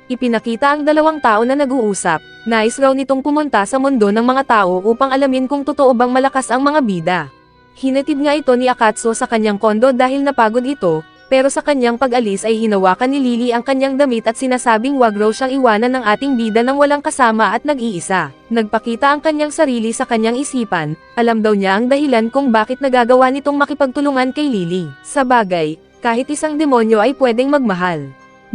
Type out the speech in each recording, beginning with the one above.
Ipinakita ang dalawang tao na nag-uusap. Nais raw nitong pumunta sa mundo ng mga tao upang alamin kung totoo bang malakas ang mga bida. Hinatid nga ito ni Akatsuo sa kanyang kondo dahil napagod ito, pero sa kanyang pag-alis ay hinawakan ni Lily ang kanyang damit at sinasabing wag raw siyang iwanan ng ating bida nang walang kasama at nag-iisa. Nagpakita ang kanyang sarili sa kanyang isipan, alam daw niya ang dahilan kung bakit nagagawa nitong makipagtulungan kay Lily. Sa bagay, kahit isang demonyo ay pwedeng magmahal.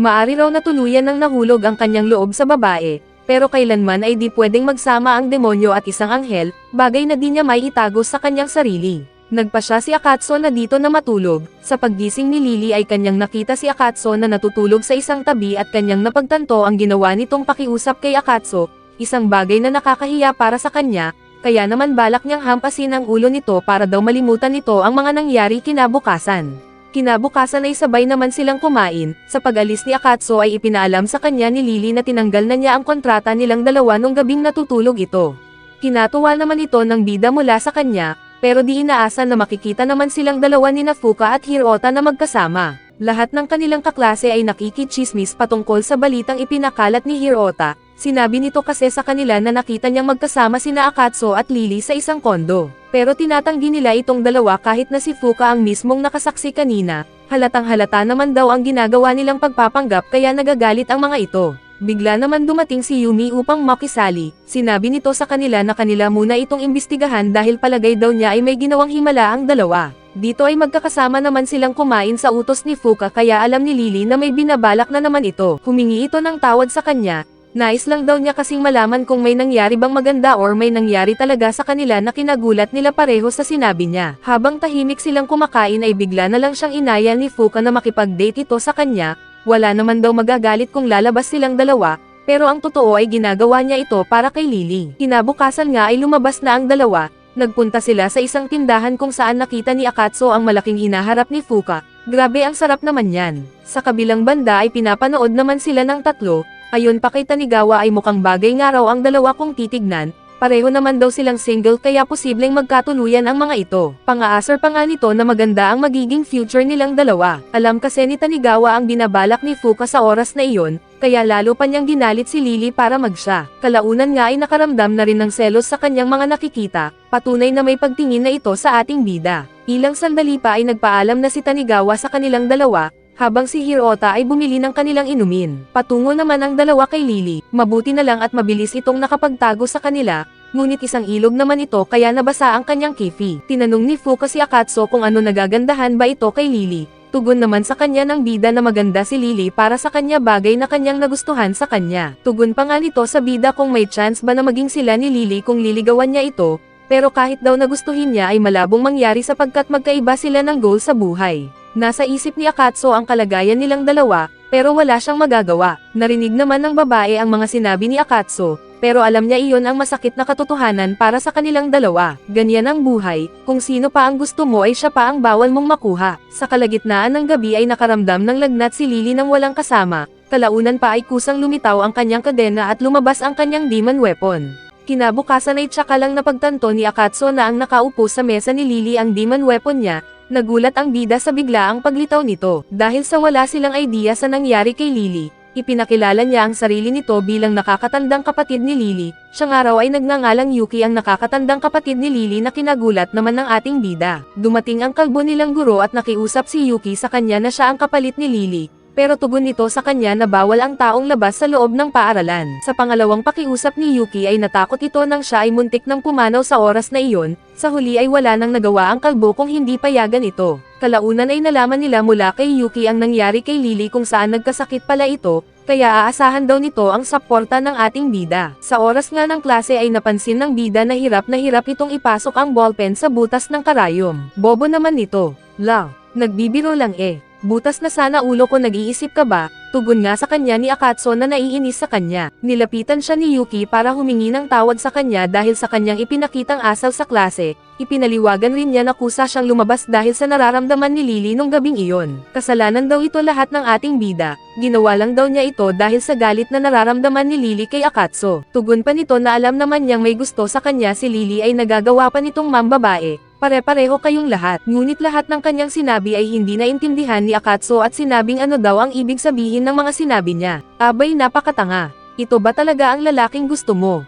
Maari raw na tuluyan ng nahulog ang kanyang loob sa babae, pero kailanman ay di pwedeng magsama ang demonyo at isang anghel, bagay na di niya may itago sa kanyang sarili. Nagpa siya si Akatsuo na dito na matulog. Sa paggising ni Lily ay kanyang nakita si Akatsuo na natutulog sa isang tabi at kanyang napagtanto ang ginawa nitong pakiusap kay Akatsuo, isang bagay na nakakahiya para sa kanya, kaya naman balak niyang hampasin ang ulo nito para daw malimutan nito ang mga nangyari kinabukasan. Kinabukasan ay sabay naman silang kumain. Sa pag-alis ni Akatsuo ay ipinaalam sa kanya ni Lily na tinanggal na niya ang kontrata nilang dalawa nung gabing natutulog ito. Kinatuwa naman ito ng bida mula sa kanya, pero di inaasahan na makikita naman silang dalawa ni Fuka at Hirota na magkasama. Lahat ng kanilang kaklase ay nakikichismis patungkol sa balitang ipinakalat ni Hirota. Sinabi nito kasi sa kanila na nakita niyang magkasama sina Akatsuo at Lily sa isang kondo. Pero tinatanggi nila itong dalawa kahit na si Fuka ang mismong nakasaksi kanina. Halatang halata naman daw ang ginagawa nilang pagpapanggap kaya nagagalit ang mga ito. Bigla naman dumating si Yumi upang makisali. Sinabi nito sa kanila na kanila muna itong imbestigahan dahil palagay daw niya ay may ginawang himala ang dalawa. Dito ay magkakasama naman silang kumain sa utos ni Fuka kaya alam ni Lily na may binabalak na naman ito. Humingi ito ng tawad sa kanya. Nais lang daw niya kasing malaman kung may nangyari bang maganda or may nangyari talaga sa kanila na kinagulat nila pareho sa sinabi niya. Habang tahimik silang kumakain ay bigla na lang siyang inaya ni Fuka na makipag-date ito sa kanya. Wala naman daw magagalit kung lalabas silang dalawa, pero ang totoo ay ginagawa niya ito para kay Lily. Kinabukasan nga ay lumabas na ang dalawa, nagpunta sila sa isang tindahan kung saan nakita ni Akatsuo ang malaking hinaharap ni Fuka. Grabe ang sarap naman yan. Sa kabilang banda ay pinapanood naman sila ng tatlo, ayon pa kay Tanigawa ay mukhang bagay nga raw ang dalawa kung titignan. Pareho naman daw silang single kaya posibleng magkatuluyan ang mga ito. Pang-aasar pa nga nito na maganda ang magiging future nilang dalawa. Alam kasi ni Tanigawa ang binabalak ni Fuka sa oras na iyon, kaya lalo pa niyang ginalit si Lily para magsya. Kalaunan nga ay nakaramdam na rin ng selos sa kanyang mga nakikita, patunay na may pagtingin na ito sa ating bida. Ilang sandali pa ay nagpaalam na si Tanigawa sa kanilang dalawa, habang si Hirota ay bumili ng kanilang inumin. Patungo naman ang dalawa kay Lily, mabuti na lang at mabilis itong nakapagtago sa kanila, ngunit isang ilog naman ito kaya nabasa ang kanyang kifi. Tinanong ni Fuka si Akatsuo kung ano nagagandahan ba ito kay Lily. Tugon naman sa kanya ng bida na maganda si Lily para sa kanya bagay na kanyang nagustuhan sa kanya. Tugon pa nga nito sa bida kung may chance ba na maging sila ni Lily kung liligawan niya ito, pero kahit daw nagustuhin niya ay malabong mangyari sapagkat magkaiba sila ng goal sa buhay. Nasa isip ni Akatsuo ang kalagayan nilang dalawa, pero wala siyang magagawa. Narinig naman ng babae ang mga sinabi ni Akatsuo, pero alam niya iyon ang masakit na katotohanan para sa kanilang dalawa. Ganyan ang buhay, kung sino pa ang gusto mo ay siya pa ang bawal mong makuha. Sa kalagitnaan ng gabi ay nakaramdam ng lagnat si Lily nang walang kasama, kalaunan pa ay kusang lumitaw ang kanyang kadena at lumabas ang kanyang demon weapon. Kinabukasan ay tsaka lang napagtanto ni Akatsuo na ang nakaupo sa mesa ni Lily ang demon weapon niya. Nagulat ang bida sa biglaang paglitaw nito. Dahil sa wala silang idea sa nangyari kay Lily, ipinakilala niya ang sarili nito bilang nakakatandang kapatid ni Lily. Siya nga raw ay nagngangalang Yuki ang nakakatandang kapatid ni Lily na kinagulat naman ng ating bida. Dumating ang kalbo nilang guro at nakiusap si Yuki sa kanya na siya ang kapalit ni Lily. Pero tugon nito sa kanya na bawal ang taong labas sa loob ng paaralan. Sa pangalawang pakiusap ni Yuki ay natakot ito nang siya ay muntik ng pumanaw sa oras na iyon. Sa huli ay wala nang nagawa ang kalbo kung hindi payagan ito. Kalaunan ay nalaman nila mula kay Yuki ang nangyari kay Lily kung saan nagkasakit pala ito, kaya aasahan daw nito ang suporta ng ating bida. Sa oras nga ng klase ay napansin ng bida na hirap itong ipasok ang ballpen sa butas ng karayom. Bobo naman nito. Nagbibiro lang eh. Butas na sana ulo ko, nag-iisip ka ba? Tugon nga sa kanya ni Akatsuo na naiinis sa kanya. Nilapitan siya ni Yuki para humingi ng tawad sa kanya dahil sa kanyang ipinakitang asal sa klase. Ipinaliwagan rin niya na kusa siyang lumabas dahil sa nararamdaman ni Lily nung gabing iyon. Kasalanan daw ito lahat ng ating bida. Ginawa lang daw niya ito dahil sa galit na nararamdaman ni Lily kay Akatsuo. Tugon pa nito na alam naman niyang may gusto sa kanya si Lily ay nagagawa pa nitong mambabae. Pare-pareho kayong lahat. Ngunit lahat ng kanyang sinabi ay hindi naintindihan ni Akatsuo at sinabing ano daw ang ibig sabihin ng mga sinabi niya. Abay, napakatanga. Ito ba talaga ang lalaking gusto mo?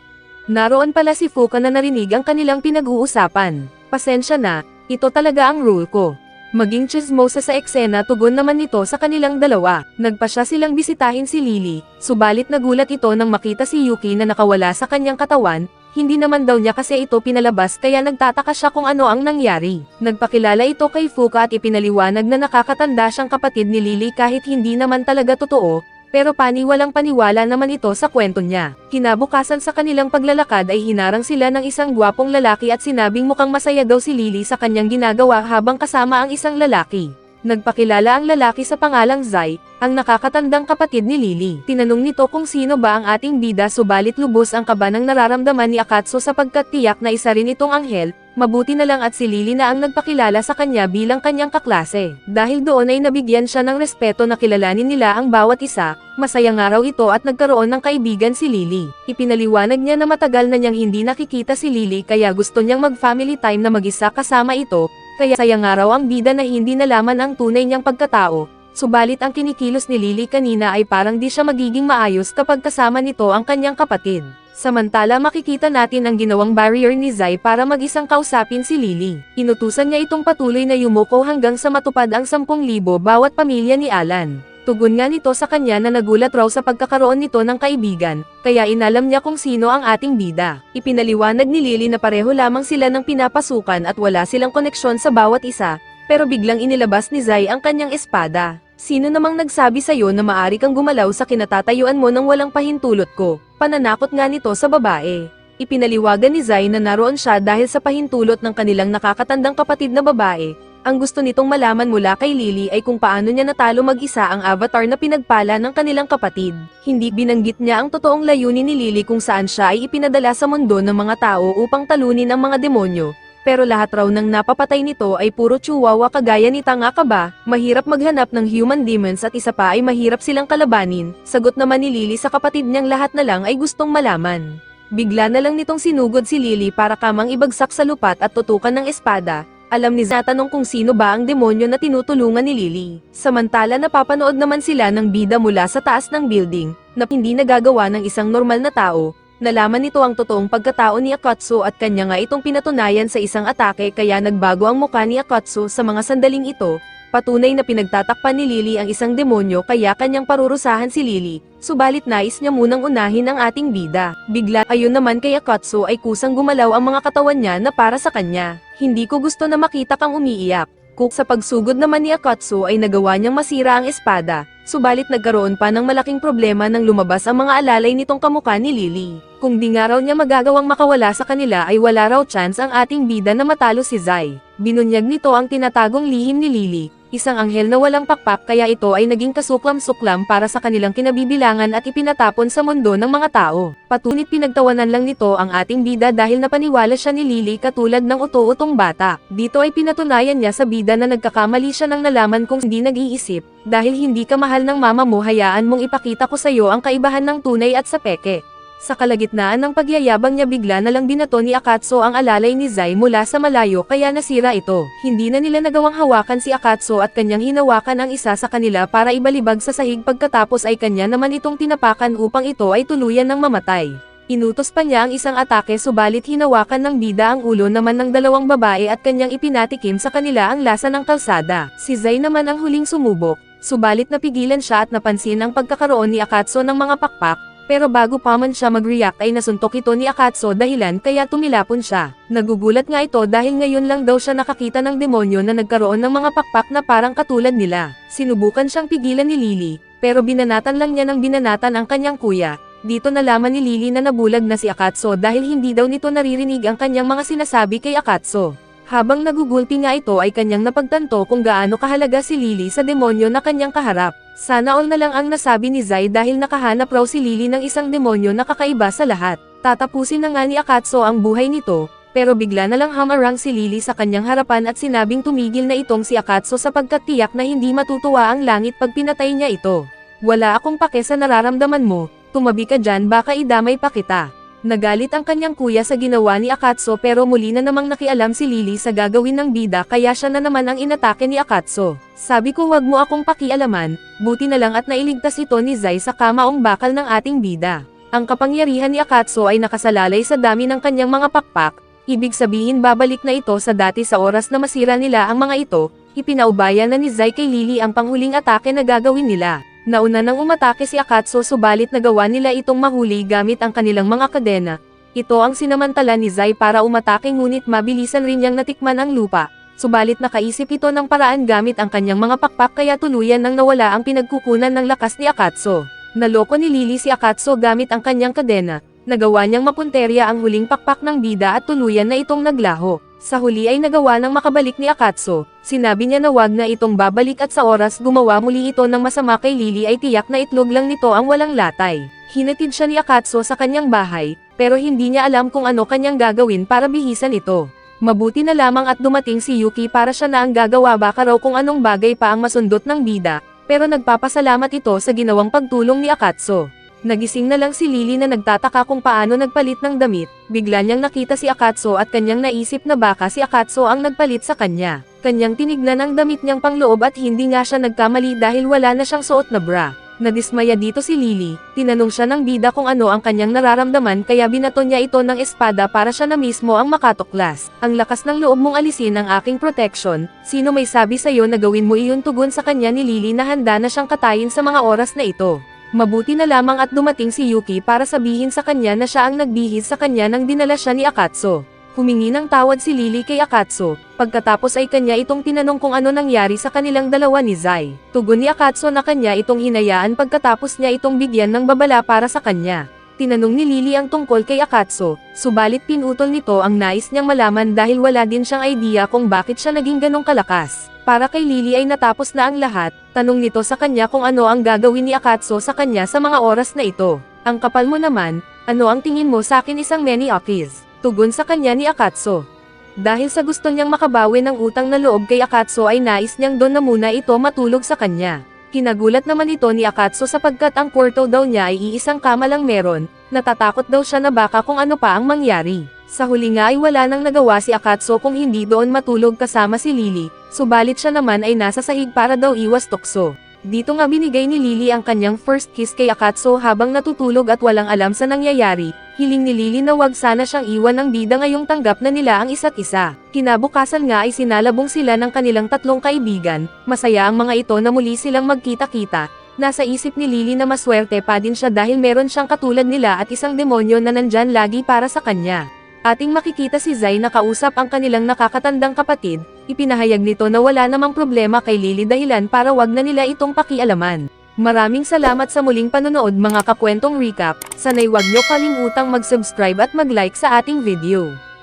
Naroon pala si Fuka na narinig ang kanilang pinag-uusapan. Pasensya na, ito talaga ang rule ko. Maging chismosa sa eksena, tugon naman nito sa kanilang dalawa. Nagpasya silang bisitahin si Lily, subalit nagulat ito nang makita si Yuki na nakawala sa kanyang katawan. Hindi naman daw niya kasi ito pinalabas kaya nagtataka siya kung ano ang nangyari. Nagpakilala ito kay Fuka at ipinaliwanag na nakakatanda siyang kapatid ni Lily kahit hindi naman talaga totoo, pero paniwalang paniwala naman ito sa kwento niya. Kinabukasan sa kanilang paglalakad ay hinarang sila ng isang gwapong lalaki at sinabing mukhang masaya daw si Lily sa kanyang ginagawa habang kasama ang isang lalaki. Nagpakilala ang lalaki sa pangalang Zai, ang nakakatandang kapatid ni Lily. Tinanong nito kung sino ba ang ating bida subalit lubos ang kaba ng nararamdaman ni Akatsuo sapagkat tiyak na isa rin itong anghel, mabuti na lang at si Lily na ang nagpakilala sa kanya bilang kanyang kaklase. Dahil doon ay nabigyan siya ng respeto na kilalanin nila ang bawat isa, masayang araw ito at nagkaroon ng kaibigan si Lily. Ipinaliwanag niya na matagal na niyang hindi nakikita si Lily kaya gusto niyang mag-family time na mag-isa kasama ito, kaya sayang araw ang bida na hindi nalaman ang tunay niyang pagkatao, subalit ang kinikilos ni Lily kanina ay parang di siya magiging maayos kapag kasama nito ang kanyang kapatid. Samantala makikita natin ang ginawang barrier ni Zai para mag-isang kausapin si Lily. Inutusan niya itong patuloy na yumuko hanggang sa matupad ang 10,000 bawat pamilya ni Alan. Tugon nga nito sa kanya na nagulat raw sa pagkakaroon nito ng kaibigan, kaya inalam niya kung sino ang ating bida. Ipinaliwanag ni Lily na pareho lamang sila ng pinapasukan at wala silang koneksyon sa bawat isa, pero biglang inilabas ni Zai ang kanyang espada. Sino namang nagsabi sa'yo na maaari kang gumalaw sa kinatatayuan mo nang walang pahintulot ko? Pananakot nga nito sa babae. Ipinaliwagan ni Zai na naroon siya dahil sa pahintulot ng kanilang nakakatandang kapatid na babae. Ang gusto nitong malaman mula kay Lily ay kung paano niya natalo mag-isa ang avatar na pinagpala ng kanilang kapatid. Hindi binanggit niya ang totoong layunin ni Lily kung saan siya ay ipinadala sa mundo ng mga tao upang talunin ang mga demonyo. Pero lahat raw ng napapatay nito ay puro chihuahua kagaya ni Tanga ka ba, mahirap maghanap ng human demons at isa pa ay mahirap silang kalabanin. Sagot naman ni Lily sa kapatid niyang lahat na lang ay gustong malaman. Bigla na lang nitong sinugod si Lily para kamang ibagsak sa lupat at tutukan ng espada. Alam ni Zai tanong kung sino ba ang demonyo na tinutulungan ni Lily. Samantala napapanood naman sila ng bida mula sa taas ng building, na hindi nagagawa ng isang normal na tao. Nalaman nito ang totoong pagkatao ni Akatsuo at kanya nga itong pinatunayan sa isang atake kaya nagbago ang mukha ni Akatsuo sa mga sandaling ito. Patunay na pinagtatakpan ni Lily ang isang demonyo kaya kanyang parurusahan si Lily, subalit nais niya munang unahin ang ating bida. Bigla ayon naman kay Akatsuo ay kusang gumalaw ang mga katawan niya na para sa kanya. Hindi ko gusto na makita kang umiiyak. Kung sa pagsugod naman ni Akatsuo ay nagawa niyang masira ang espada, subalit nagkaroon pa ng malaking problema nang lumabas ang mga alalay nitong kamukha ni Lily. Kung di nga raw niya magagawang makawala sa kanila ay wala raw chance ang ating bida na matalo si Zai. Binunyag nito ang tinatagong lihim ni Lily, isang anghel na walang pakpak kaya ito ay naging kasuklam-suklam para sa kanilang kinabibilangan at ipinatapon sa mundo ng mga tao. Patunit pinagtawanan lang nito ang ating bida dahil napaniwala siya ni Lily katulad ng uto-utong bata. Dito ay pinatunayan niya sa bida na nagkakamali siya nang nalaman kung hindi nag-iisip, dahil hindi ka mahal ng mama mo hayaan mong ipakita ko sa'yo ang kaibahan ng tunay at sa peke. Sa kalagitnaan ng pagyayabang niya bigla na lang binato ni Akatsuo ang alalay ni Zai mula sa malayo kaya nasira ito. Hindi na nila nagawang hawakan si Akatsuo at kanyang hinawakan ang isa sa kanila para ibalibag sa sahig pagkatapos ay kanya naman itong tinapakan upang ito ay tuluyan ng mamatay. Inutos pa niya ang isang atake subalit hinawakan ng bida ang ulo naman ng dalawang babae at kanyang ipinatikim sa kanila ang lasa ng kalsada. Si Zai naman ang huling sumubok, subalit napigilan siya at napansin ang pagkakaroon ni Akatsuo ng mga pakpak. Pero bago pa man siya mag-react ay nasuntok ito ni Akatsuo dahilan kaya tumilapon siya. Nagugulat nga ito dahil ngayon lang daw siya nakakita ng demonyo na nagkaroon ng mga pakpak na parang katulad nila. Sinubukan siyang pigilan ni Lily, pero binanatan lang niya ng binanatan ang kanyang kuya. Dito nalaman ni Lily na nabulag na si Akatsuo dahil hindi daw nito naririnig ang kanyang mga sinasabi kay Akatsuo. Habang nagugulpi nga ito ay kanyang napagtanto kung gaano kahalaga si Lily sa demonyo na kanyang kaharap. Sana all na lang ang nasabi ni Zai dahil nakahanap raw si Lily ng isang demonyo na kakaiba sa lahat. Tatapusin na nga ni Akatsuo ang buhay nito, pero bigla na lang hamarang si Lily sa kanyang harapan at sinabing tumigil na itong si Akatsuo sapagkat tiyak na hindi matutuwa ang langit pag pinatay niya ito. Wala akong pake sa nararamdaman mo, tumabi ka dyan baka idamay pa kita. Nagalit ang kanyang kuya sa ginawa ni Akatsuo pero muli na namang nakialam si Lily sa gagawin ng bida kaya siya na naman ang inatake ni Akatsuo. Sabi ko wag mo akong pakialaman, buti na lang at nailigtas ito ni Zai sa kamaong bakal ng ating bida. Ang kapangyarihan ni Akatsuo ay nakasalalay sa dami ng kanyang mga pakpak, ibig sabihin babalik na ito sa dati sa oras na masira nila ang mga ito, ipinaubaya na ni Zai kay Lily ang panghuling atake na gagawin nila. Nauna nang umatake si Akatsuo subalit nagawa nila itong mahuli gamit ang kanilang mga kadena. Ito ang sinamantala ni Zai para umatake ngunit mabilisan rin niyang natikman ang lupa. Subalit nakaisip ito ng paraan gamit ang kanyang mga pakpak kaya tuluyan nang nawala ang pinagkukunan ng lakas ni Akatsuo. Naloko ni Lily si Akatsuo gamit ang kanyang kadena. Nagawa niyang mapunterya ang huling pakpak ng bida at tuluyan na itong naglaho. Sa huli ay nagawa ng makabalik ni Akatsuo. Sinabi niya na wag na itong babalik at sa oras gumawa muli ito ng masama kay Lily ay tiyak na itlog lang nito ang walang latay. Hinatid siya ni Akatsuo sa kanyang bahay, pero hindi niya alam kung ano kanyang gagawin para bihisan ito. Mabuti na lamang at dumating si Yuki para siya na ang gagawa baka raw kung anong bagay pa ang masundot ng bida, pero nagpapasalamat ito sa ginawang pagtulong ni Akatsuo. Nagising na lang si Lily na nagtataka kung paano nagpalit ng damit, bigla niyang nakita si Akatsuo at kanyang naisip na baka si Akatsuo ang nagpalit sa kanya. Kanyang tinignan ang damit niyang pangloob at hindi nga siya nagkamali dahil wala na siyang suot na bra. Nadismaya dito si Lily, tinanong siya ng bida kung ano ang kanyang nararamdaman kaya binato niya ito ng espada para siya na mismo ang makatuklas. Ang lakas ng loob mong alisin ang aking protection, sino may sabi sa'yo na gawin mo iyon tugon sa kanya ni Lily na handa na siyang katayin sa mga oras na ito. Mabuti na lamang at dumating si Yuki para sabihin sa kanya na siya ang nagbihis sa kanya nang dinala siya ni Akatsuo. Humingi ng tawad si Lily kay Akatsuo, pagkatapos ay kanya itong tinanong kung ano nangyari sa kanilang dalawa ni Zai. Tugon ni Akatsuo na kanya itong hinayaan pagkatapos niya itong bigyan ng babala para sa kanya. Tinanong ni Lily ang tungkol kay Akatsuo, subalit pinutol nito ang nais niyang malaman dahil wala din siyang idea kung bakit siya naging ganong kalakas. Para kay Lily ay natapos na ang lahat, tanong nito sa kanya kung ano ang gagawin ni Akatsuo sa kanya sa mga oras na ito. Ang kapal mo naman, ano ang tingin mo sa akin isang many Akis? Tugon sa kanya ni Akatsuo. Dahil sa gusto niyang makabawi ng utang na loob kay Akatsuo ay nais niyang doon na muna ito matulog sa kanya. Kinagulat naman ito ni Akatsuo sapagkat ang kwarto daw niya ay iisang kama lang meron, natatakot daw siya na baka kung ano pa ang mangyari. Sa huli nga ay wala nang nagawa si Akatsuo kung hindi doon matulog kasama si Lily, subalit siya naman ay nasa sahig para daw iwas tukso. Dito nga binigay ni Lily ang kanyang first kiss kay Akatsuo habang natutulog at walang alam sa nangyayari. Hiling ni Lily na wag sana siyang iwan ng bida ngayong tanggap na nila ang isa't isa. Kinabukasan nga ay sinalabong sila ng kanilang tatlong kaibigan, masaya ang mga ito na muli silang magkita-kita. Nasa isip ni Lily na maswerte pa din siya dahil meron siyang katulad nila at isang demonyo na nandyan lagi para sa kanya. Ating makikita si Zai na kausap ang kanilang nakakatandang kapatid, ipinahayag nito na wala namang problema kay Lily dahilan para wag na nila itong pakialaman. Maraming salamat sa muling panonood mga kakwentong recap, sana'y wag nyo kalimutang mag-subscribe at mag-like sa ating video.